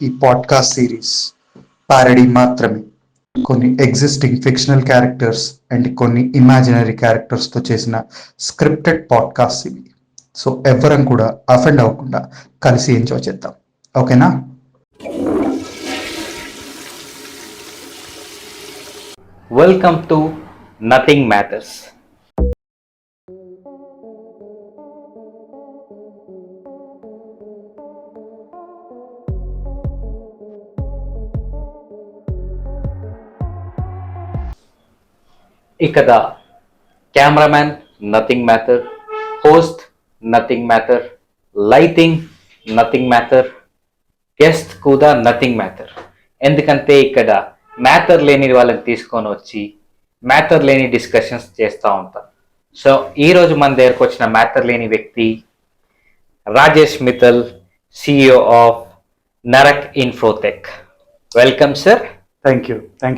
ఈ podcast series parody మాత్రమే. కొన్ని ఎగ్జిస్టింగ్ ఫిక్షనల్ క్యారెక్టర్స్ అండ్ కొన్ని ఇమాజినరీ క్యారెక్టర్స్తో చేసిన స్క్రిప్టెడ్ పాడ్కాస్ట్ ఇవి. సో ఎవరం కూడా అఫెండ్ అవ్వకుండా కలిసి ఎంజాయ్ చేద్దాం, ఓకేనా? Welcome to nothing matters. ఇక్కడ cameraman nothing matter, host nothing matter, lighting nothing matter, guest కూడా నథింగ్ మ్యాటర్. ఎందుకంటే ఇక్కడ మ్యాటర్ లేని వాళ్ళని తీసుకొని వచ్చి మ్యాటర్ లేని డిస్కషన్స్ చేస్తూ ఉంటాం. సో ఈరోజు మన దగ్గరకు వచ్చిన మ్యాటర్ లేని వ్యక్తి Rajesh Mittal, CEO of Narak Infotech. Welcome sir. Thank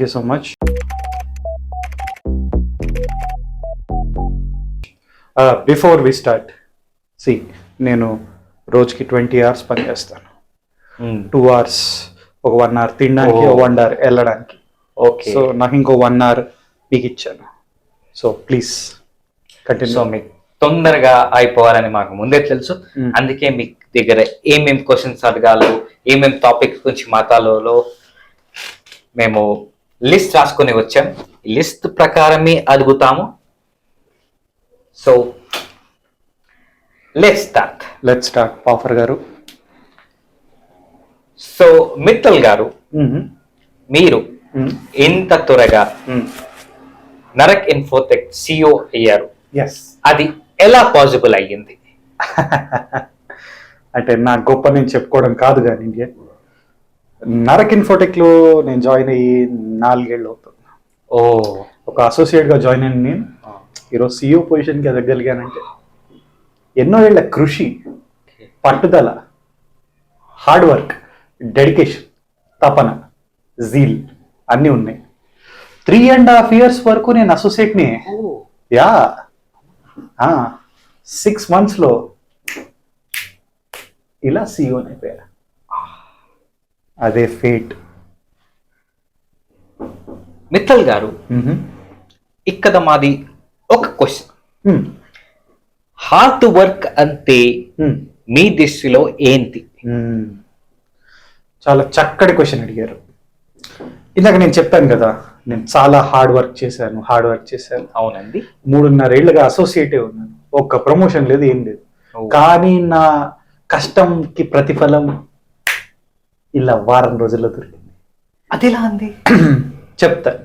you so much. Before we start, నేను రోజుకి 20 hours పని చేస్తాను. 2 hours, ఒక 1 hour తినడానికి, 1 hour వెళ్ళడానికి. ఓకే, సో నాకు ఇంకో 1 hour మీకు ఇచ్చాను. So please continue. సో మీకు తొందరగా అయిపోవాలని మాకు ముందే తెలుసు. అందుకే మీ దగ్గర ఏమేమి క్వశ్చన్స్ అడగాలో, ఏమేమి టాపిక్స్ గురించి మాట్లాడాలో మేము లిస్ట్ రాసుకొని వచ్చాం. ఈ లిస్ట్ ప్రకారమే అడుగుతాము. సో లెట్స్ స్టార్ట్ పాఫర్ గారు. సో మిత్తల్ గారు, మీరు ఇంత త్వరగా నరక్ ఇన్ఫోటెక్ సిఇఓ అయ్యారు, అది ఎలా పాసిబుల్ అయ్యింది? అంటే నా గొప్ప నేను చెప్పుకోవడం కాదు, కానీ నరక్ ఇన్ఫోటెక్ లో నేను జాయిన్ అయ్యి 4 ఏళ్ళు అవుతుంది. ఒక అసోసియేట్ గా జాయిన్ అయిన నేను ఈరోజు సిఇఓ పొజిషన్కి ఎదగలిగానంటే ఎన్నో ఏళ్ల కృషి, పట్టుదల, హార్డ్ వర్క్, డెడికేషన్, తపన, జీల్ అన్నీ ఉన్నాయి. 3.5 years వరకు నేను అసోసియేట్ని, 6 months ఇలా సిఇఓని అయిపోయా. అదే ఫేట్. మిత్తల్ గారు, ఇక్కడ మాది ఒక క్వశ్చన్. హార్డ్ వర్క్ అంటే మీ దృష్టిలో ఏంటి? చాలా చక్కటి క్వశ్చన్ అడిగారు. ఇందాక నేను చెప్పాను కదా, నేను చాలా హార్డ్ వర్క్ చేశాను. అవునండి. 3.5 ఏళ్ళుగా అసోసియేటే ఉన్నాను. ఒక్క ప్రమోషన్ లేదు, ఏం లేదు. కానీ నా కష్టంకి ప్రతిఫలం ఇలా వారం రోజుల్లో దొరికింది. అది ఎలా అంది? చెప్తాను.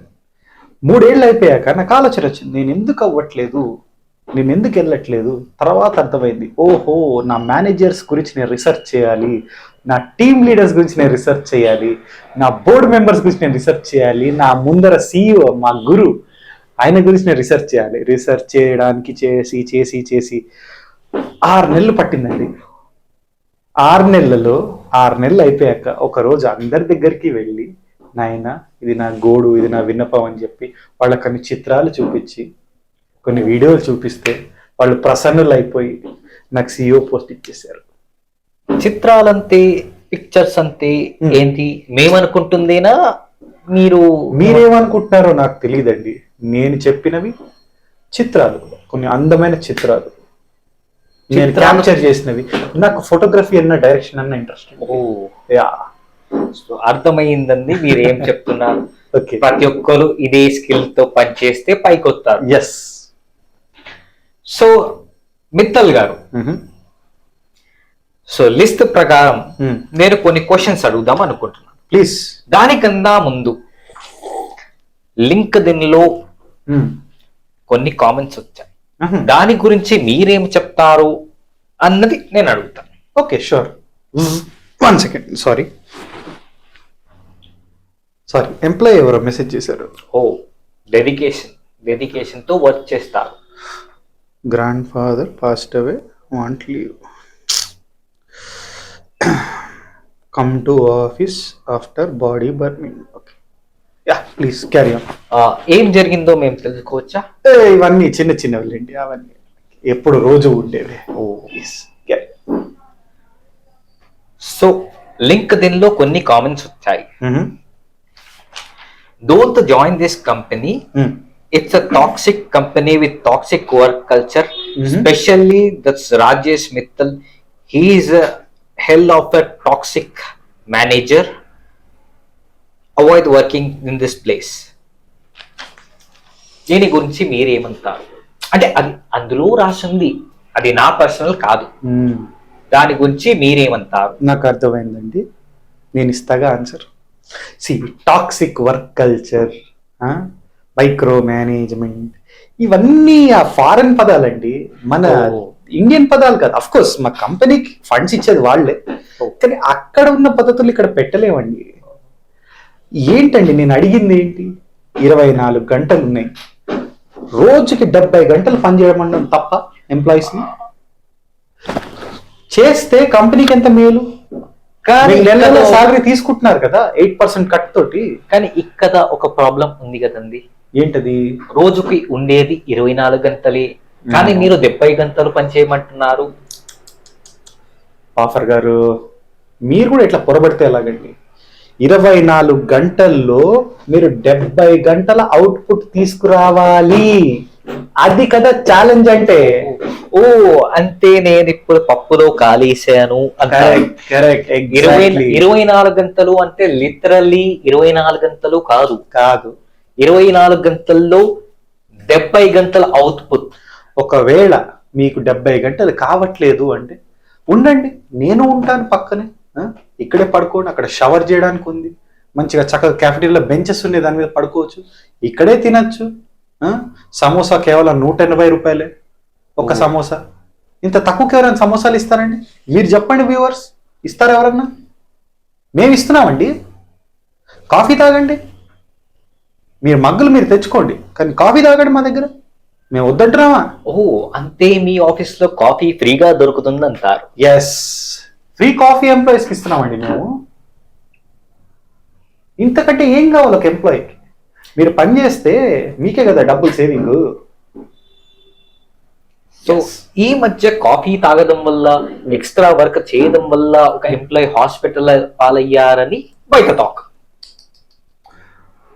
3 ఏళ్ళు అయిపోయాక నాకు ఆలోచన వచ్చింది, నేను ఎందుకు అవ్వట్లేదు, నేను ఎందుకు వెళ్ళట్లేదు. తర్వాత అర్థమైంది, ఓహో, నా మేనేజర్స్ గురించి నేను రీసెర్చ్ చేయాలి, నా టీమ్ లీడర్స్ గురించి నేను రీసెర్చ్ చేయాలి, నా బోర్డ్ మెంబర్స్ గురించి నేను రీసెర్చ్ చేయాలి, నా ముందర సిఇఓ మా గురు ఆయన గురించి నేను రీసెర్చ్ చేయాలి. రీసెర్చ్ చేయడానికి చేసి చేసి చేసి 6 నెలలు పట్టిందండి. 6 నెలలలో 6 నెలలు అయిపోయాక ఒకరోజు అందరి దగ్గరికి వెళ్ళి, నాయన ఇది నా గోడు, ఇది నా విన్నపం అని చెప్పి వాళ్ళకి కొన్ని చిత్రాలు చూపించి, కొన్ని వీడియోలు చూపిస్తే వాళ్ళు ప్రసన్నులు అయిపోయి నాకు సిఇఓ పోస్ట్ ఇచ్చేసారు. చిత్రాలంతే, పిక్చర్స్ అంతే ఏంటి మేమనుకుంటుందేనా? మీరేమనుకుంటున్నారో నాకు తెలియదండి. నేను చెప్పినవి చిత్రాలు, కొన్ని అందమైన చిత్రాలు నేను క్యాప్చర్ చేసినవి. నాకు ఫోటోగ్రఫీ అన్న, డైరెక్షన్ అన్న ఇంట్రెస్ట్. అర్థమైందండి మీరు ఏం చెప్తున్నారు. ప్రతి ఒక్కరు ఇదే స్కిల్ తో పనిచేస్తే పైకొస్తారు. ఎస్. సో మిత్తల్ గారు, సో లిస్ట్ ప్రకారం నేను కొన్ని క్వశ్చన్స్ అడుగుదాం అనుకుంటున్నాను. ప్లీజ్. దానికన్నా ముందు లింక్డ్ఇన్ లో కొన్ని కామెంట్స్ వచ్చాయి, దాని గురించి మీరేం చెప్తారు అన్నది నేను అడుగుతాను. Okay, sure. 1 second. Sorry, employee ఎవరో మెసేజ్ చేశారు. డెడికేషన్ తో వర్క్ చేస్తారు. Grand father passed away, want leave, come to office after body burning. Okay, please carry on. ఏం జరిగిందో మేము తెలుసుకోవచ్చా? ఇవన్నీ చిన్న చిన్నవి, అవన్నీ ఎప్పుడు రోజు ఉండేవి. సో LinkedIn లో కొన్ని కామెంట్స్ వచ్చాయి. Don't join this company, it's a toxic company with toxic work culture. Especially that's Rajesh Mittal. He is a hell of a toxic manager. Avoid working in this place. దీని గురించి మీరేమంటారు? అంటే అది అందులో రాసింది, అది నా పర్సనల్ కాదు. దాని గురించి మీరేమంటారు? నాకు అర్థమైందండి, నేను ఇస్తాగా answer. Toxic work culture, micro management, ఇవన్నీ ఆ ఫారెన్ పదాలండి, మన ఇండియన్ పదాలు కాదు. అఫ్ కోర్స్ మా కంపెనీకి ఫండ్స్ ఇచ్చేది వాళ్ళే, కానీ అక్కడ ఉన్న పద్ధతులు ఇక్కడ పెట్టలేమండి. ఏంటండి నేను అడిగింది ఏంటి? 24 గంటలు ఉన్నాయి, రోజుకి 70 గంటలు పనిచేయడం తప్ప ఎంప్లాయీస్ని చేస్తే కంపెనీకి ఎంత మేలు? కానీ నెలలో సాలరీ తీసుకుంటున్నారు కదా 8% కట్ తోటి. కానీ ఇక్కడ ఒక ప్రాబ్లం ఉంది కదండి. ఏంటది? రోజుకి ఉండేది 24 గంటలే, కానీ మీరు 70 గంటలు పనిచేయమంటున్నారు. ఆఫర్ గారు, మీరు కూడా ఇట్లా పొరబడితే ఎలాగండి? 24 గంటల్లో మీరు 70 గంటల అవుట్పుట్ తీసుకురావాలి, అది కదా ఛాలెంజ్ అంటే. ఓ అంతే, నేను ఇప్పుడు పప్పులో కాలేసాను. 24 గంటలు అంటే లిటరల్లీ 24 గంటలు కాదు, 24 గంటల్లో 70 గంటల అవుట్పుట్. ఒకవేళ మీకు 70 గంటలు కావట్లేదు అంటే ఉండండి, నేను ఉంటాను పక్కనే, ఇక్కడే పడుకోండి. అక్కడ షవర్ చేయడానికి ఉంది, మంచిగా చక్కగా క్యాఫెటీరియాలో బెంచెస్ ఉన్నాయి, దాని మీద పడుకోవచ్చు, ఇక్కడే తినచ్చు. సమోసా కేవలం 180 రూపాయలే ఒక సమోసా. ఇంత తక్కువకి ఎవరైనా సమోసాలు ఇస్తారండి? మీరు చెప్పండి వ్యూవర్స్, ఇస్తారా ఎవరన్నా? మేము ఇస్తున్నామండి. కాఫీ తాగండి, మీరు మగ్గులు మీరు తెచ్చుకోండి, కానీ కాఫీ తాగండి మా దగ్గర, మేము వద్దంటున్నామా? ఓహో అంతే, మీ ఆఫీస్ లో కాఫీ ఫ్రీగా దొరుకుతుంది అంటారు? ఎస్, ఫ్రీ కాఫీ ఎంప్లాయీస్కి ఇస్తున్నామండి మేము. ఇంతకంటే ఏం కావాలి ఒక ఎంప్లాయీకి? మీరు పని చేస్తే మీకే కదా డబ్బులు సేవింగ్. సో ఈ మధ్య కాఫీ తాగడం వల్ల, ఎక్స్ట్రా వర్క్ చేయడం వల్ల ఒక ఎంప్లాయీ హాస్పిటల్ పాలయ్యారని బయట టాక్.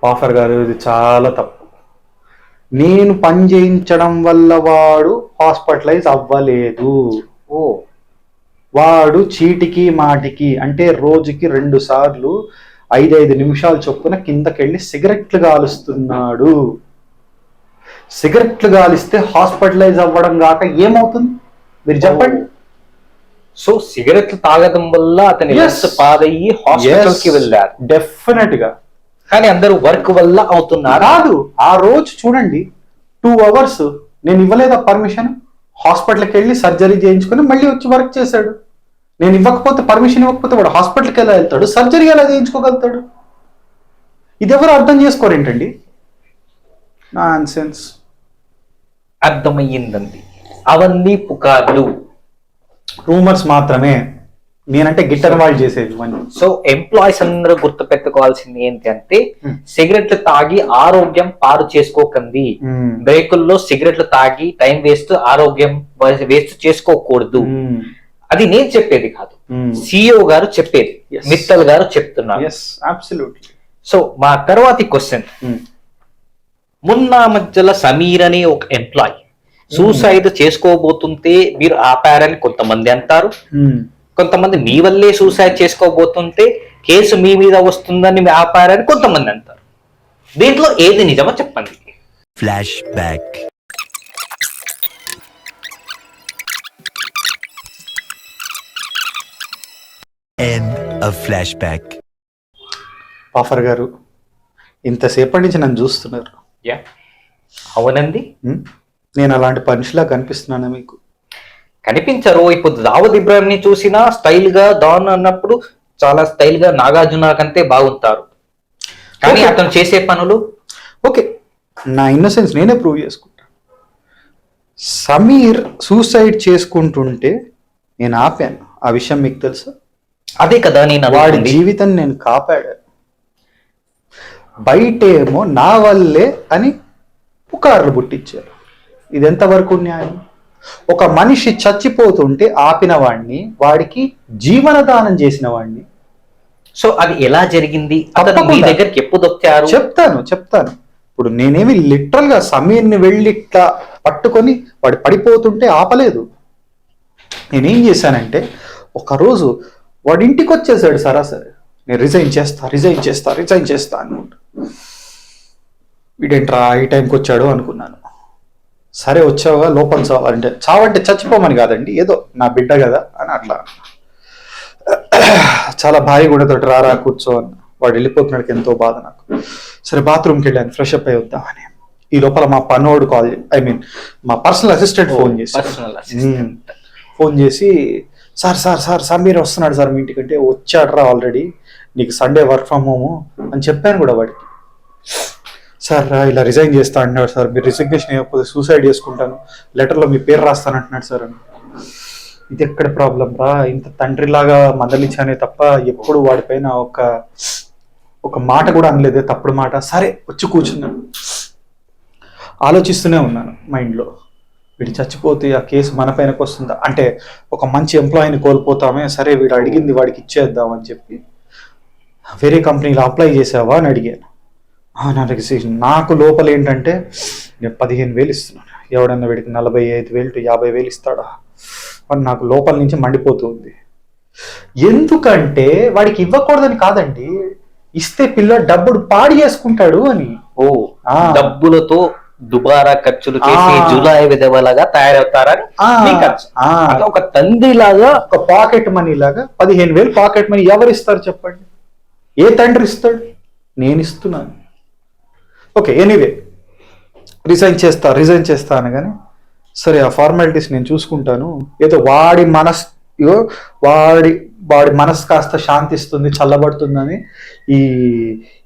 ఆఫర్ గారు, ఇది చాలా తప్పు. నేను పని చేయించడం వల్ల వాడు హాస్పిటలైజ్ అవ్వలేదు. వాడు చీటికి మాటికి అంటే రోజుకి 2 సార్లు 5 నిమిషాలు చొప్పున కిందకెళ్ళి సిగరెట్లు కాలుస్తున్నాడు. సిగరెట్లు కాలిస్తే హాస్పిటలైజ్ అవ్వడం కాక ఏమవుతుంది మీరు చెప్పండి? సో సిగరెట్లు తాగడం వల్ల అతని పాదయ్యి హాస్పిటల్ కి వెళ్ళారు డెఫినెట్ గా. కానీ అందరూ వర్క్ వల్ల అవుతున్నారు కాదు. ఆ రోజు చూడండి 2 అవర్స్ నేను ఇవ్వలేదా పర్మిషన్, హాస్పిటల్కి వెళ్ళి సర్జరీ చేయించుకుని మళ్ళీ వచ్చి వర్క్ చేశాడు. నేను ఇవ్వకపోతే, పర్మిషన్ ఇవ్వకపోతే వాడు హాస్పిటల్కి ఎలా వెళ్తాడు, సర్జరీ ఎలా చేయించుకోగలుగుతాడు? ఇది ఎవరు అర్థం చేసుకోరేంటండి? నాన్సెన్స్. అర్థమయ్యిందండి, అవన్నీ పుకార్లు, రూమర్స్ మాత్రమే. నేనంటే గిట్టర్ వాళ్ళు చేసేది. సో ఎంప్లాయీస్ అందరూ గుర్తు పెట్టుకోవాల్సింది ఏంటి అంటే, సిగరెట్లు తాగి ఆరోగ్యం పాడు చేసుకోకండి. బ్రేకుల్లో సిగరెట్లు తాగి టైం వేస్ట్, ఆరోగ్యం వేస్ట్ చేసుకోకూడదు. అది నేను చెప్పేది కాదు, సిఇఓ గారు చెప్పేది, మిత్తల్ గారు చెప్తున్నారు. సో మా తర్వాతి క్వశ్చన్, మొన్న మధ్యలో సమీర్ అనే ఒక ఎంప్లాయీ సూసైడ్ చేసుకోబోతుంటే మీరు ఆపారని కొంతమంది అంటారు, కొంతమంది మీ వల్లే సూసైడ్ చేసుకోబోతుంటే కేసు మీ మీద వస్తుందని ఆపారని కొంతమంది అంటారు. దీంట్లో ఏది నిజమో చెప్పండి. Flash back. End of flashback. Offer గారు, ఇంతసేపటి నుంచి నన్ను చూస్తున్నారు. అవునండి, నేను అలాంటి పనిషిలా కనిపిస్తున్నానా మీకు? కనిపించరు. ఇప్పుడు దావూద్ ఇబ్రాహిం ని చూసినా స్టైల్ గా డాన్ అన్నప్పుడు చాలా స్టైల్ గా నాగార్జున కంటే బాగుంటారు, కానీ అతను చేసే పనులు ఓకే. నా ఇన్నోసెన్స్ నేనే ప్రూవ్ చేసుకుంటా. సమీర్ సూసైడ్ చేసుకుంటుంటే నేను ఆపాను, ఆ విషయం మీకు తెలుసా? అదే కదా నేను వాడి జీవితం నేను కాపాడాను. బయటేమో నా వల్లే అని పుకార్లు పుట్టించారు. ఇది ఎంతవరకు న్యాయం? ఒక మనిషి చచ్చిపోతుంటే ఆపిన వాడిని, వాడికి జీవనదానం చేసిన వాడిని సో అది ఎలా జరిగింది, అతను మీ తప్పకుండా. దగ్గరికి ఎప్పుడు వచ్చారు? చెప్తాను. ఇప్పుడు నేనేమి లిటరల్ గా సమీర్ని వెళ్ళి ఇట్లా పట్టుకొని వాడు పడిపోతుంటే ఆపలేదు. నేనేం చేశానంటే ఒకరోజు వాడి ఇంటికి వచ్చేసాడు సరాసరి. నేను రిజైన్ చేస్తా అనుకుంటా. వీడేంట్రా ఈ టైంకి వచ్చాడు అనుకున్నాను. సరే వచ్చావుగా, లోపల చావంటే చచ్చిపోమని కాదండి, ఏదో నా బిడ్డ కదా అని అట్లా చాలా భారీ గుణతోటి రారా కూర్చో అన్న. వాడు వెళ్ళిపోతున్నాడికి ఎంతో బాధ నాకు. సరే బాత్రూమ్కి వెళ్ళాను, ఫ్రెష్ అప్ అయి వద్దామని. ఈ లోపల మా పనోడు మా పర్సనల్ అసిస్టెంట్ ఫోన్ చేసి సార్ సమీర్ వస్తున్నాడు సార్ మీ ఇంటికంటే. వచ్చాడరా ఆల్రెడీ, నీకు సండే వర్క్ ఫ్రమ్ హోమ్ అని చెప్పాను కూడా వాడికి. సార్ ఇలా రిజైన్ చేస్తా అంటున్నాడు సార్, మీరు రిజిగ్నేషన్ అయిపోతే సూసైడ్ చేసుకుంటాను, లెటర్లో మీ పేరు రాస్తానంటున్నాడు సార్ అని. ఇది ఎక్కడ ప్రాబ్లం రా, ఇంత తండ్రిలాగా మందలించానే తప్ప ఎప్పుడు వాడిపైన ఒక మాట కూడా అనలేదే, తప్పుడు మాట. సరే వచ్చి కూర్చున్నాను, ఆలోచిస్తూనే ఉన్నాను మైండ్లో, వీడు చచ్చిపోతే ఆ కేసు మన పైనకు వస్తుందా, అంటే ఒక మంచి ఎంప్లాయీని కోల్పోతామే, సరే వీడు అడిగింది వాడికి ఇచ్చేద్దాం అని చెప్పి. వేరే కంపెనీలో అప్లై చేసావా అని అడిగాను. నాకు లోపల ఏంటంటే నేను 15,000 ఇస్తున్నాను, ఎవడన్నా వీడికి 45,000 to 50,000 ఇస్తాడా అని నాకు లోపల నుంచి మండిపోతుంది. ఎందుకంటే వాడికి ఇవ్వకూడదని కాదండి, ఇస్తే పిల్లడు డబ్బుడు పాడు చేసుకుంటాడు అని. డబ్బులతో దుబారా ఖర్చులు చేసి జులాయి విధవలాగా తయారవుతారని ఒక తండ్రి లాగా, ఒక పాకెట్ మనీ లాగా 15,000 పాకెట్ మనీ ఎవరు ఇస్తారు చెప్పండి? ఏ తండ్రి ఇస్తాడు? నేను ఇస్తున్నాను. ఓకే, ఎనీవే రిజైన్ చేస్తా అనగానే సరే ఆ ఫార్మాలిటీస్ నేను చూసుకుంటాను, ఏదో వాడి మనసు కాస్త శాంతిస్తుంది, చల్లబడుతుందని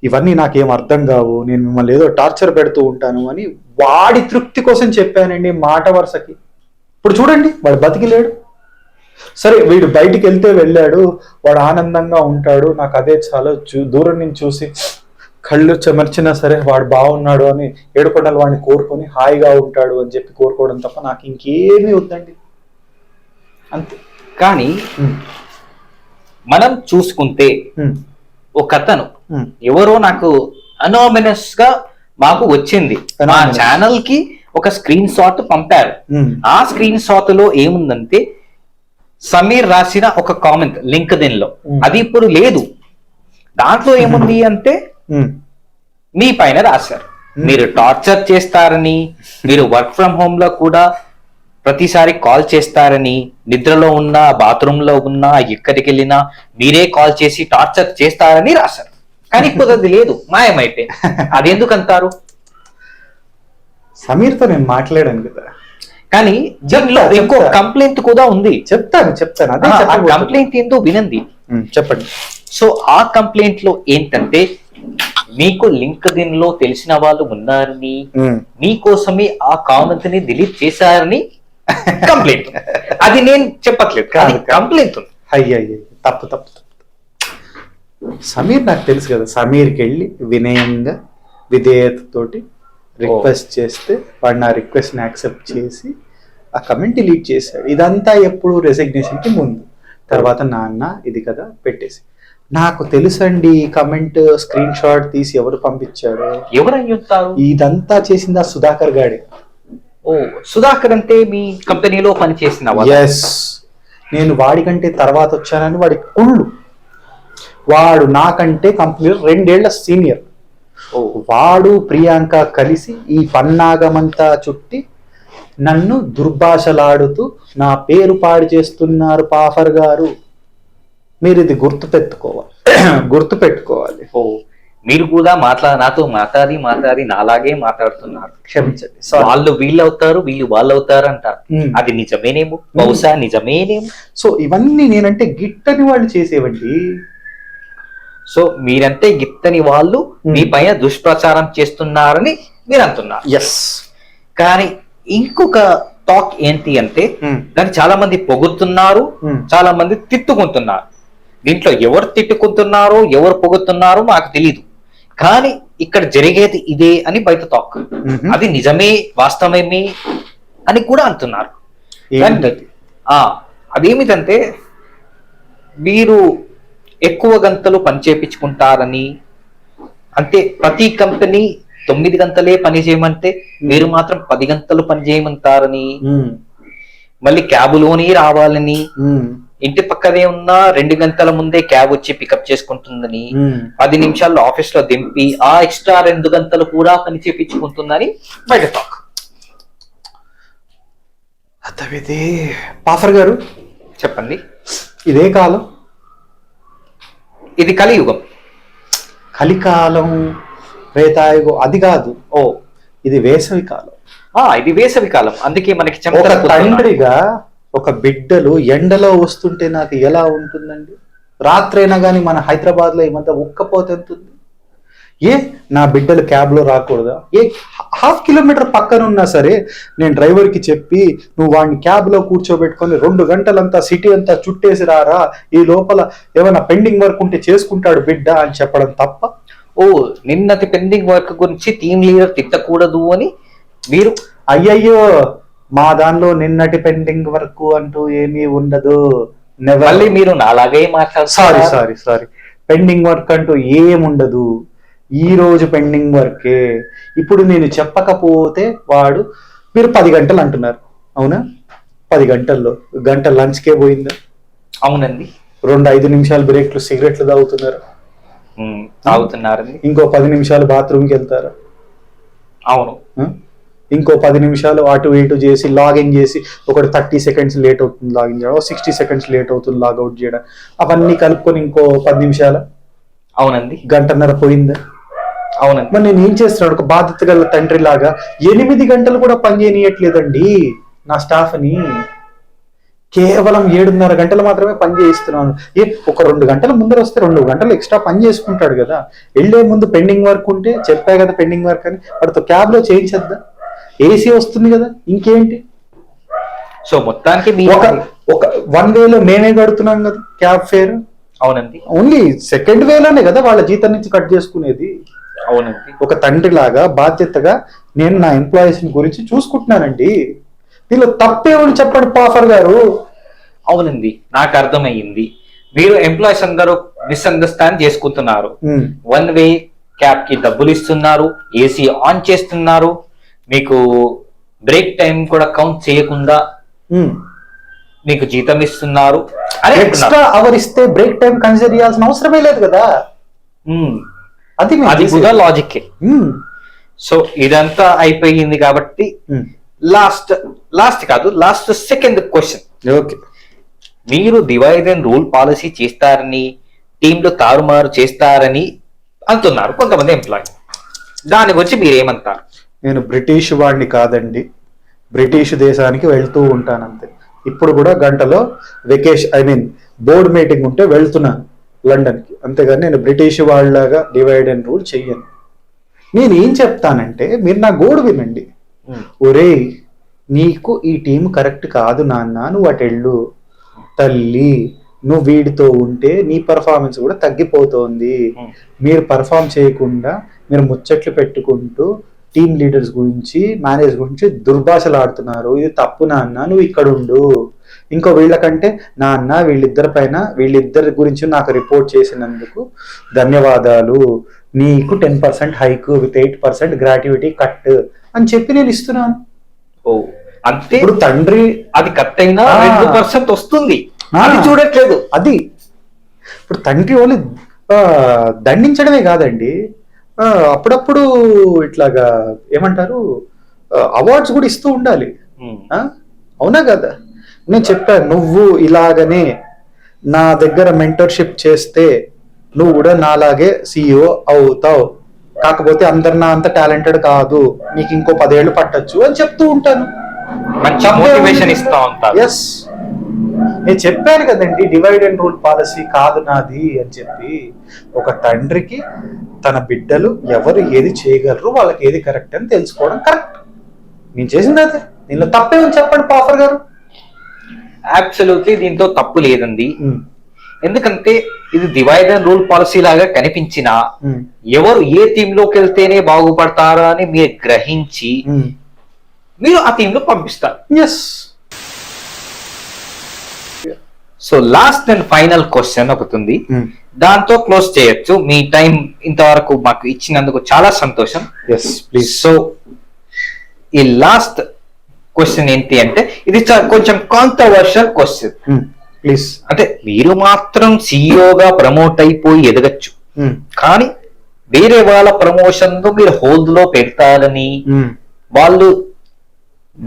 ఇవన్నీ నాకేం అర్థం కావు, నేను మిమ్మల్ని ఏదో టార్చర్ పెడుతూ ఉంటాను అని వాడి తృప్తి కోసం చెప్పానండి మాట వరుసకి. ఇప్పుడు చూడండి వాడు బతికిలేడు. సరే వీడు బయటికి వెళ్ళాడు, వాడు ఆనందంగా ఉంటాడు, నాకు అదే చాలా దూరం నుంచి చూసి కళ్ళు చెమర్చినా సరే వాడు బాగున్నాడు అని ఏడుకొండలు వాడిని కోరుకొని హాయిగా ఉంటాడు అని చెప్పి కోరుకోవడం తప్ప నాకు ఇంకేమీ వద్దండి, అంతే. కానీ మనం చూసుకుంటే ఒక అతను ఎవరో నాకు అనామినస్ గా మాకు వచ్చింది, మా ఛానల్ కి ఒక స్క్రీన్ షాట్ పంపారు. ఆ స్క్రీన్ షాట్ లో ఏముందంటే సమీర్ రాసిన ఒక కామెంట్ లింక్డ్ఇన్ లో, అది ఇప్పుడు లేదు. దాంట్లో ఏముంది అంటే మీ పైన రాశారు మీరు టార్చర్ చేస్తారని, మీరు వర్క్ ఫ్రమ్ హోమ్ లో కూడా ప్రతిసారి కాల్ చేస్తారని, నిద్రలో ఉన్నా బాత్రూమ్ లో ఉన్నా ఎక్కడికి వెళ్ళినా మీరే కాల్ చేసి టార్చర్ చేస్తారని రాశారు. కానీ ఇప్పుడు అది లేదు, మాయమైపోయింది. అది ఎందుకు అంటారు? సమీర్తో నేను మాట్లాడాను కదా. కానీ దీనిలో ఇంకో కంప్లైంట్ కూడా ఉంది. చెప్తాను అదే కంప్లైంట్ ఏందో వినండి. చెప్పండి. సో ఆ కంప్లైంట్ లో ఏంటంటే మీకు లింక్డ్ఇన్ లో తెలిసిన వాళ్ళు ఉన్నారని, మీకోసమే ఆ కామెంట్ ని డిలీట్ చేశారని కంప్లైంట్. అది నేను చెప్పట్లేదు, కానీ కంప్లైంట్ ఉంది. అయ్యయ్య తప్పు. సమీర్ నాకు తెలుసు కదా, సమీర్కి వెళ్ళి వినయంగా విధేయతతోటి రిక్వెస్ట్ చేస్తే వాడు నా రిక్వెస్ట్ ని యాక్సెప్ట్ చేసి ఆ కమెంట్ డిలీట్ చేశాడు. ఇదంతా ఎప్పుడు రెసిగ్నేషన్ కి ముందు. తర్వాత నాన్న ఇది కదా పెట్టేసి, నాకు తెలుసండి కమెంట్ స్క్రీన్ షాట్ తీసి ఎవరు పంపించాడు, ఎవరు ఇదంతా చేసింది ఆ సుధాకర్ గాడే. ఓ, సుధాకర్ అంటే మీ కంపెనీలో పనిచేసిన? ఎస్, నేను వాడికంటే తర్వాత వచ్చానని వాడి కుళ్ళు. వాడు నాకంటే కంపెనీలో 2 ఏళ్ల సీనియర్. వాడు ప్రియాంక కలిసి ఈ పన్నాగమంతా చుట్టి నన్ను దుర్భాషలాడుతూ నా పేరు పాడు చేస్తున్నారు పాఫర్ గారు. మీరు ఇది గుర్తుపెట్టుకోవాలి. ఓ, మీరు కూడా నాతో మాట్లాడి నాలాగే మాట్లాడుతున్నారు. క్షమించండి. వాళ్ళు వీళ్ళు అవుతారు, వీళ్ళు వాళ్ళు అవుతారు అంటారు. అది నిజమేనేమో, బహుశా నిజమేనేమో. సో ఇవన్నీ నేనంటే గిట్టని వాళ్ళు చేసేవండి. సో మీరంటే గిట్టని వాళ్ళు మీ పైన దుష్ప్రచారం చేస్తున్నారని మీరు అంటున్నారు. ఎస్. కానీ ఇంకొక టాక్ ఏంటి అంటే దాన్ని చాలా మంది పొగుడుతున్నారు, చాలా మంది తిట్టుకుంటున్నారు. దీంట్లో ఎవరు తిట్టుకుంటున్నారో ఎవరు పొగుడుతున్నారో మాకు తెలీదు, కానీ ఇక్కడ జరిగేది ఇదే అని బయట టాక్. అది నిజమే, వాస్తవమే అని కూడా అంటున్నారు. అదేమిటంటే మీరు ఎక్కువ గంటలు పని చేపించుకుంటారని, అంటే ప్రతి కంపెనీ 9 గంటలే పని చేయమంటే మీరు మాత్రం 10 గంటలు పని చేయమంటారని, మళ్ళీ క్యాబులోనే రావాలని, ఇంటి పక్కనే ఉన్న 2 గంటల ముందే క్యాబ్ వచ్చి పికప్ చేసుకుంటుందని, 10 నిమిషాల్లో ఆఫీస్ లో దింపి ఆ ఎక్స్ట్రా 2 గంటలు కూడా పని చేపించుకుంటుందని బయట టాక్. అర్థమైంది. పాఫర్ గారు చెప్పండి. ఇదే కాలం, ఇది కలియుగం. కలికాలం, త్రేతాయుగం అది కాదు. ఓ, ఇది వేసవి కాలం. ఇది వేసవి కాలం, అందుకే మనకి ఒక చెమటలు పుడుతున్నాయి. తండ్రిగా ఒక బిడ్డలు ఎండలో వస్తుంటే నాకు ఎలా ఉంటుందండి? రాత్రైనా కానీ మన హైదరాబాద్ లో ఈ మధ్య ఉక్కపోతే ఉంటుంది. నా బిడ్డలు క్యాబ్ లో రాకూడదా? 1/2 కిలోమీటర్ పక్కన ఉన్నా సరే నేను డ్రైవర్ కి చెప్పి నువ్వు వాడిని క్యాబ్ లో కూర్చోబెట్టుకొని 2 గంటలంతా సిటీ అంతా చుట్టేసి రారా, ఈ లోపల ఏమైనా పెండింగ్ వర్క్ ఉంటే చేసుకుంటాడు బిడ్డ అని చెప్పడం తప్ప? నిన్నటి పెండింగ్ వర్క్ గురించి టీమ్ లీడర్ తిట్టకూడదు అని మీరు? అయ్యయ్యో, మా దానిలో నిన్నటి పెండింగ్ వర్క్ అంటూ ఏమీ ఉండదు. మళ్ళీ మీరు నాలాగే మాట్లాడతారు. సారీ, పెండింగ్ వర్క్ అంటూ ఏముండదు. ఈ రోజు పెండింగ్ వర్కే. ఇప్పుడు నేను చెప్పకపోతే మీరు 10 గంటలు అంటున్నారు, అవునా? 10 గంటల్లో గంట లంచ్కే పోయిందా? అవునండి. 2-5 నిమిషాలు బ్రేక్లు సిగరెట్లు తాగుతున్నారండి. ఇంకో 10 నిమిషాలు బాత్రూమ్కి వెళ్తారా? అవును. ఇంకో 10 నిమిషాలు అటు ఇటు చేసి లాగిన్ చేసి, ఒకటి 30 సెకండ్స్ లేట్ అవుతుంది లాగిన్ చేయడం, 60 సెకండ్స్ లేట్ అవుతుంది లాగౌట్ చేయడం, అవన్నీ కలుపుకొని ఇంకో 10 నిమిషాలు. అవునండి. గంటన్నర పోయిందా? అవునండి. మరి నేను ఏం చేస్తున్నాడు? ఒక బాధ్యత గల తండ్రి లాగా 8 గంటలు కూడా పని చేయనీయట్లేదండి నా స్టాఫ్ని. కేవలం 7.5 గంటలు మాత్రమే పని చేయిస్తున్నాను. ఒక 2 గంటల ముందర వస్తే 2 గంటలు ఎక్స్ట్రా పని చేసుకుంటాడు కదా. వెళ్లే ముందు పెండింగ్ వర్క్ ఉంటే చెప్పా కదా పెండింగ్ వర్క్ అని, వాడితో క్యాబ్ లో చేయించద్దా? ఏసీ వస్తుంది కదా, ఇంకేంటి? సో మొత్తానికి ఒక 1 వేలో మేమే కడుతున్నాం కదా క్యాబ్ ఫేర్. అవునండి. ఓన్లీ సెకండ్ వేలోనే కదా వాళ్ళ జీతం నుంచి కట్ చేసుకునేది. అవునండి. ఒక తండ్రి లాగా బాధ్యతగా నేను నా ఎంప్లాయీస్ గురించి చూసుకుంటున్నానండి. దీనిలో తప్పేమని చెప్పండి పాఫర్ గారు. అవునండి, నాకు అర్థమయ్యింది. మీరు ఎంప్లాయీస్ అందరూ మిస్అండర్స్టాండ్ చేసుకుంటున్నారు. 1 వే క్యాబ్ కి డబ్బులు ఇస్తున్నారు, ఏసీ ఆన్ చేస్తున్నారు, మీకు బ్రేక్ టైం కూడా కౌంట్ చేయకుండా మీకు జీతం ఇస్తున్నారు. ఎక్స్ట్రా అవర్ ఇస్తే బ్రేక్ టైం కన్సిడర్ చేయాల్సిన అవసరమే లేదు కదా. అది కూడా లాజిక్. సో ఇదంతా అయిపోయింది కాబట్టి లాస్ట్ సెకండ్ క్వశ్చన్. ఓకే, మీరు డివైడ్ అండ్ రూల్ పాలసీ చేస్తారని, టీంలో తారుమారు చేస్తారని అంటున్నారు కొంతమంది ఎంప్లాయీ. దాని గురించి మీరేమంటారు? నేను బ్రిటిష్ వాడిని కాదండి, బ్రిటిష్ దేశానికి వెళ్తూ ఉంటాను అంతే. ఇప్పుడు కూడా గంటలో బోర్డ్ మీటింగ్ ఉంటే వెళ్తున్నాను లండన్కి, అంతేగాని నేను బ్రిటిష్ వాళ్ళలాగా డివైడ్ అండ్ రూల్ చెయ్యను. నేను ఏం చెప్తానంటే మీరు నా గోడు వినండి. ఒరే, నీకు ఈ టీం కరెక్ట్ కాదు నాన్న, నువ్వు అటెళ్ళు. తల్లి, నువ్వు వీడితో ఉంటే నీ పర్ఫార్మెన్స్ కూడా తగ్గిపోతోంది. మీరు పర్ఫామ్ చేయకుండా మీరు ముచ్చట్లు పెట్టుకుంటూ టీమ్ లీడర్స్ గురించి, మేనేజర్ గురించి దుర్భాషలు ఆడుతున్నారు. ఇది తప్పు నాన్న, నువ్వు ఇక్కడ ఉండు. ఇంకో వీళ్ళకంటే నాన్న వీళ్ళిద్దరి గురించి నాకు రిపోర్ట్ చేసినందుకు ధన్యవాదాలు, నీకు 10% హైక్ విత్ 8% గ్రాట్యుటీ కట్ అని చెప్పి నేను ఇస్తున్నాను. అంతే. ఇప్పుడు తండ్రి అది కట్ అయినా 2% వస్తుంది, అది చూడట్లేదు. అది ఇప్పుడు తండ్రి వాళ్ళు దండించడమే కాదండి, అప్పుడప్పుడు ఇట్లాగా ఏమంటారు అవార్డ్స్ కూడా ఇస్తూ ఉండాలి. అవునా కదా? నేను చెప్పాను, నువ్వు ఇలాగనే నా దగ్గర మెంటర్షిప్ చేస్తే నువ్వు కూడా నాలాగే CEO అవుతావు, కాకపోతే అందరు నా అంత టాలెంటెడ్ కాదు, నీకు ఇంకో 10 ఏళ్ళు పట్టొచ్చు అని చెప్తూ ఉంటాను. ఎస్, నేను చెప్పాను కదండి డివైడ్ అండ్ రూల్ పాలసీ కాదు నాది అని చెప్పి. ఒక తండ్రికి తన బిడ్డలు ఎవరు ఏది చేయగలరు, వాళ్ళకి ఏది కరెక్ట్ అని తెలుసుకోవడం కరెక్ట్. నేను చేసింది అదే. దీనిలో తప్పేమని చెప్పండి పాఫర్ గారు. అబ్సల్యూట్లీ దీంతో తప్పు లేదండి. ఎందుకంటే ఇది డివైడ్ అండ్ రూల్ పాలసీ లాగా కనిపించినా ఎవరు ఏ టీమ్ లోకి వెళ్తేనే బాగుపడతారా అని మీరు గ్రహించి మీరు ఆ టీంలో పంపిస్తారు. Yes. So last and final question ఒకటి ఉంది, దాంతో క్లోజ్ చేయొచ్చు. మీ టైం ఇంతవరకు మాకు ఇచ్చినందుకు చాలా సంతోషం. Yes please. సో ఈ లాస్ట్ క్వశ్చన్ ఏంటి అంటే, ఇది కొంచెం కాంట్రవర్షియల్ క్వశ్చన్. ప్లీజ్. అంటే మీరు మాత్రం సిఇఓగా ప్రమోట్ అయిపోయి ఎదగచ్చు, కానీ వేరే వాళ్ళ ప్రమోషన్ తో మీరు హోల్డ్ లో పెడతారని,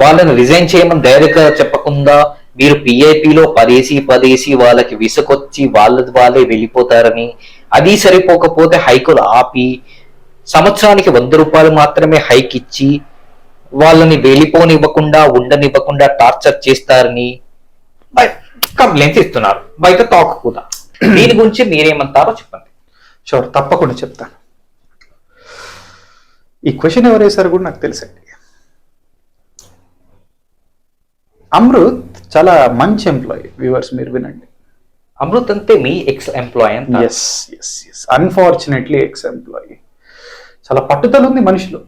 వాళ్ళని రిజైన్ చేయమని డైరెక్ట్ గా చెప్పకుండా మీరు పిఐపిలో పదేసి వాళ్ళకి విసుకొచ్చి వాళ్ళే వెళ్ళిపోతారని, అది సరిపోకపోతే హైకులు ఆపి సంవత్సరానికి 100 రూపాయలు మాత్రమే హైక్ ఇచ్చి వాళ్ళని వెళ్ళిపోనివ్వకుండా ఉండనివ్వకుండా టార్చర్ చేస్తారని కంప్లైంట్స్ ఇస్తున్నారు బయట టాక్ కూడా. దీని గురించి మీరేమంటారో చెప్పండి. షూర్, తప్పకుండా చెప్తాను. ఈ క్వశ్చన్ ఎవరు వేశారు కూడా నాకు తెలుసండి. అమృత్ చాలా మంచి ఎంప్లాయీ. వ్యూవర్స్ మీరు వినండి. అమృత్ అంటే మీ ఎక్స్ ఎంప్లాయీ అంట. Yes yes yes, unfortunately ex employee. చాలా పట్టుదల ఉంది మనిషిలో.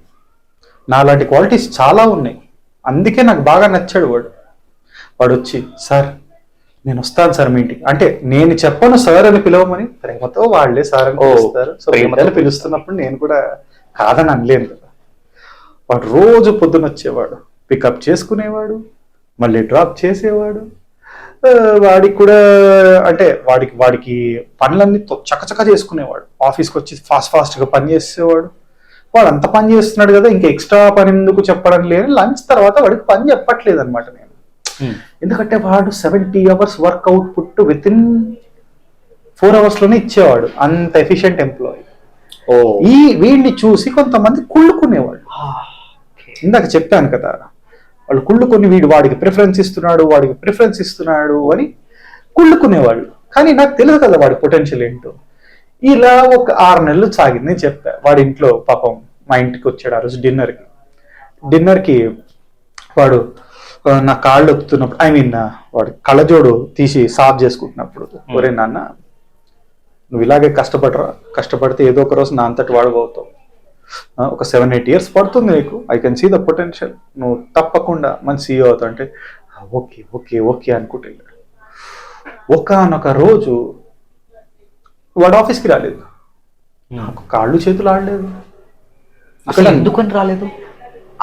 నాలాంటి క్వాలిటీస్ చాలా ఉన్నాయి. అందుకే నాకు బాగా నచ్చాడు వాడు. వాడు వచ్చి, సార్ నేను వస్తాను సార్ మీ ఇంటికి అంటే, నేను చెప్పను సార్ అని పిలవమని, ప్రేమతో వాళ్ళే సార్ అని పిలుస్తారు. సో ప్రేమతో పిలుస్తున్నప్పుడు నేను కూడా కాదని అనలేను కదా. వాడు రోజు పొద్దున వచ్చేవాడు, పికప్ చేసుకునేవాడు, మళ్ళీ డ్రాప్ చేసేవాడు. వాడికి కూడా అంటే వాడికి పనులన్నీ చకచక చేసుకునేవాడు. ఆఫీస్కి వచ్చి ఫాస్ట్గా పని చేసేవాడు. వాడు అంత పని చేస్తున్నాడు కదా, ఇంకా ఎక్స్ట్రా పని ఎందుకు చెప్పడం లేదు. లంచ్ తర్వాత వాడికి పని చెప్పట్లేదు అనమాట నేను. ఎందుకంటే వాడు 70 hours work output with in 4 hours లోనే ఇచ్చేవాడు. అంత ఎఫిషియెంట్ ఎంప్లాయీ. వీడిని చూసి కొంతమంది కుళ్ళుకునేవాడు. ఇందాక చెప్పాను కదా, వాళ్ళు కుళ్ళుకొని వాడికి ప్రిఫరెన్స్ ఇస్తున్నాడు అని కుళ్ళుకునేవాళ్ళు. కానీ నాకు తెలియదు కదా వాడి పొటెన్షియల్ ఏంటో. ఇలా ఒక 6 నెలలు సాగింది. నేను చెప్పా, వాడి ఇంట్లో పాపం మా ఇంటికి వచ్చాడు ఆ రోజు డిన్నర్కి. వాడు నా కాళ్ళు ఒప్పుతున్నప్పుడు, వాడు కళ్ళజోడు తీసి సాఫ్ చేసుకుంటున్నప్పుడు, ఒరే నాన్న నువ్వు ఇలాగే కష్టపడితే ఏదో ఒక రోజు నా అంతటి వాడు అవుతావు. ఒక 7-8 years పడుతుంది నీకు. I can see the potential. నువ్వు తప్పకుండా మంచి సీఈఓ అవుతావు అంటే, ఓకే ఓకే ఓకే అనుకుంటే వెళ్ళాడు. ఒకనొక రోజు వాడు ఆఫీస్కి రాలేదు. నాకు కాళ్ళు చేతులు ఆడలేదు. అసలు ఎందుకని రాలేదు?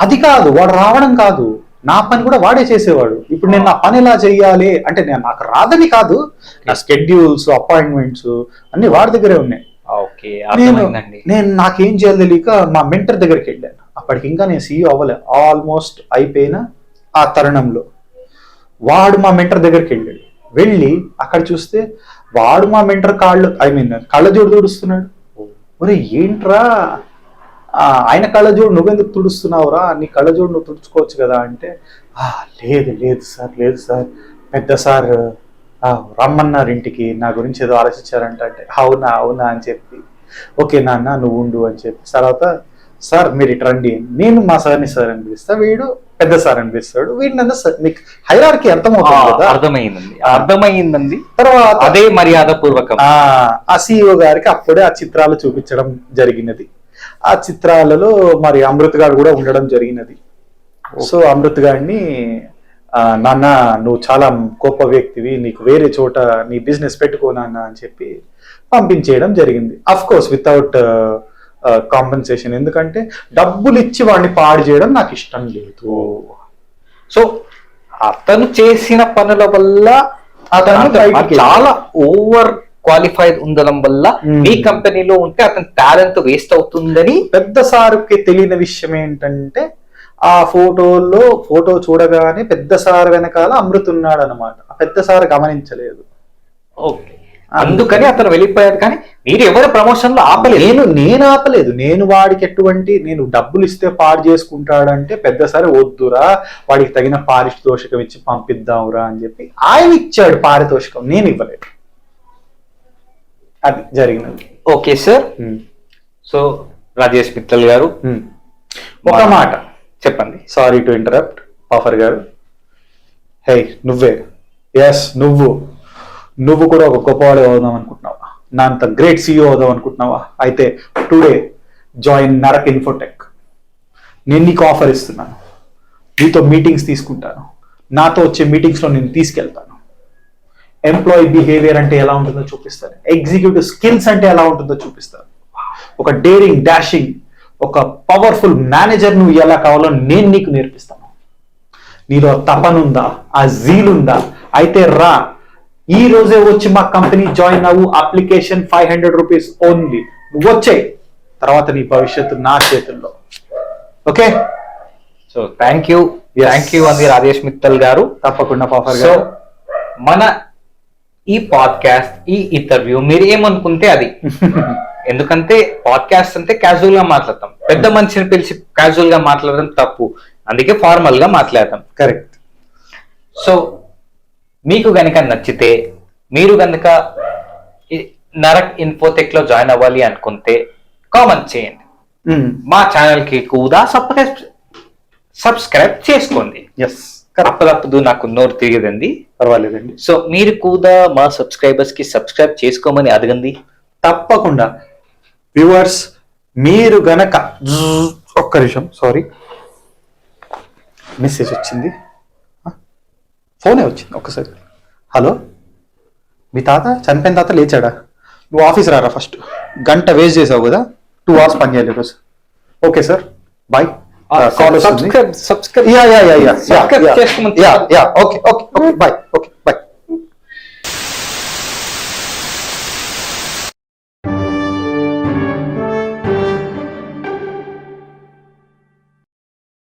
అది కాదు, వాడు రావడం కాదు, నా పని కూడా వాడే చేసేవాడు. ఇప్పుడు నేను నా పని ఎలా చెయ్యాలి అంటే, నాకు రాదని కాదు, నా స్కెడ్యూల్స్, అపాయింట్మెంట్స్ అన్ని వాడి దగ్గరే ఉన్నాయి. నేను నాకేం చేయాలి తెలియక మా మెంటర్ దగ్గరికి వెళ్ళాను. అప్పటికి ఇంకా నేను సీఈఓ అవ్వలే, ఆల్మోస్ట్ అయిపోయిన ఆ తరుణంలో వాడు మా మెంటర్ దగ్గరికి వెళ్ళి అక్కడ చూస్తే వాడు మా మెంటర్ కళ్ళజోడు తుడుస్తున్నాడు. ఒరే ఏంట్రా ఆయన కళ్ళజోడు నువ్వెందుకు తుడుస్తున్నావురా, నీ కళ్ళజోడు నువ్వు తుడుచుకోవచ్చు కదా అంటే, లేదు సార్ పెద్ద సార్ రమ్మన్నారు ఇంటికి, నా గురించి ఏదో ఆలోచించారంట అంటే, అవునా అని చెప్పి, ఓకే నాన్న నువ్వు ఉండు అని చెప్పి, తర్వాత సార్ మీరు ఇటు రండి, నేను మా సార్ని సార్ అని పిలుస్తా, వీడు పెద్ద సార్ అని పిలుస్తాడు. వీడిని సార్ మీకు హైరార్కీ అర్థమవుతుంది కదా? అర్థమైందండి. తర్వాత అదే మర్యాద పూర్వకం ఆ సిఇఓ గారికి అప్పుడే ఆ చిత్రాలు చూపించడం జరిగినది. ఆ చిత్రాలలో మరి అమృత్ గారు కూడా ఉండడం జరిగినది. సో అమృత్ గారిని, నాన్న నువ్వు చాలా గొప్ప వ్యక్తివి, నీకు వేరే చోట నీ బిజినెస్ పెట్టుకో నాన్న అని చెప్పి పంపించేయడం జరిగింది. Of course without compensation. ఎందుకంటే డబ్బులు ఇచ్చి వాడిని పాడు చేయడం నాకు ఇష్టం లేదు. సో అతను చేసిన పనుల వల్ల అతను చాలా ఓవర్ క్వాలిఫైడ్ ఉండడం వల్ల మీ కంపెనీలో ఉంటే అతని టాలెంట్ వేస్ట్ అవుతుందని పెద్ద సార్కి తెలియని విషయం ఏంటంటే, ఆ ఫోటో చూడగానే పెద్ద సార్ వెనకాల అమృత్ ఉన్నాడు అనమాట. ఆ పెద్ద సార్ గమనించలేదు. ఓకే, అందుకని అతను వెళ్ళిపోయాడు. కానీ మీరు ఎవరి ప్రమోషన్ లో ఆపలేదు. నేను ఆపలేదు. నేను వాడికి నేను డబ్బులు ఇస్తే పాడు చేసుకుంటాడంటే పెద్ద సరే వద్దురా, వాడికి తగిన పారితోషికం ఇచ్చి పంపిద్దాంరా అని చెప్పి ఆయన ఇచ్చాడు పారితోషికం, నేను ఇవ్వలేదు. అది జరిగినది. Okay sir. So Rajesh Mittal గారు ఒక మాట చెప్పండి. సారీ టు ఇంటరప్ట్ ఆఫర్ గారు. హే నువ్వే, ఎస్ నువ్వు కూడా ఒక గొప్పవాడు అవుదాం అనుకుంటున్నావా? నా అంత గ్రేట్ సీఈఓ అవుదాం అనుకుంటున్నావా? అయితే టుడే జాయిన్ నరక్ ఇన్ఫోటెక్. నేను నీకు ఆఫర్ ఇస్తున్నాను. నీతో మీటింగ్స్ తీసుకుంటాను, నాతో వచ్చే మీటింగ్స్లో నేను తీసుకెళ్తాను. ఎంప్లాయీ బిహేవియర్ అంటే ఎలా ఉంటుందో చూపిస్తారు, ఎగ్జిక్యూటివ్ స్కిల్స్ అంటే ఎలా ఉంటుందో చూపిస్తారు, ఒక డేరింగ్ డాషింగ్ ఒక పవర్ఫుల్ మేనేజర్ నువ్వు ఎలా కావాలో నేను నీకు నేర్పిస్తాను. నీలో తపనుందా, ఆ జీల్ ఉందా, అయితే రా ఈ రోజే వచ్చి మా కంపెనీ జాయిన్ అవ్వు. Application 500 rupees only. నువ్వు వచ్చాయి, తర్వాత నీ భవిష్యత్తు నా చేతుల్లో. ఓకే, సో థ్యాంక్ యూ అంది రాజేష్ మిత్తల్ గారు. తప్పకుండా పాఫర్ సో గారు. మన ఈ పాడ్కాస్ట్, ఈ ఇంటర్వ్యూ మీరు ఏమనుకుంటే అది. ఎందుకంటే పాడ్కాస్ట్ అంటే క్యాజువల్ గా మాట్లాడతాం, పెద్ద మనిషిని పిలిచి క్యాజువల్ గా మాట్లాడడం తప్పు, అందుకే ఫార్మల్ గా మాట్లాడతాం. కరెక్ట్. సో మీకు గనుక నచ్చితే, మీరు గనుక నరక్ ఇన్ఫోటెక్ లో జాయిన్ అవ్వాలి అనుకుంటే కామెంట్ చేయండి. మా ఛానల్ కి కూడా సబ్స్క్రైబ్ చేసుకోండి. ఎస్, అప్పుడప్పుడు నాకు నోరు తిరిగదండి, పర్వాలేదండి. సో మీరు కూడా మా సబ్స్క్రైబర్స్ కి సబ్స్క్రైబ్ చేసుకోమని అడగండి. తప్పకుండా. వ్యూవర్స్, మీరు గనక ఒక్క నిమిషం, సారీ, మెసేజ్ వచ్చింది, ఫోనే వచ్చింది ఒక్కసారి. హలో, మీ తాత చనిపోయిన తాత లేచాడా? నువ్వు ఆఫీస్ రారా ఫస్ట్, గంట వేస్ట్ చేసావు కదా, 2 hours పని చేయాలి ఈరోజు. Okay sir, bye. కాల్ వస్తుంది. సబ్స్క్రైబ్ యా చేసుకోమని. Okay bye. Okay bye.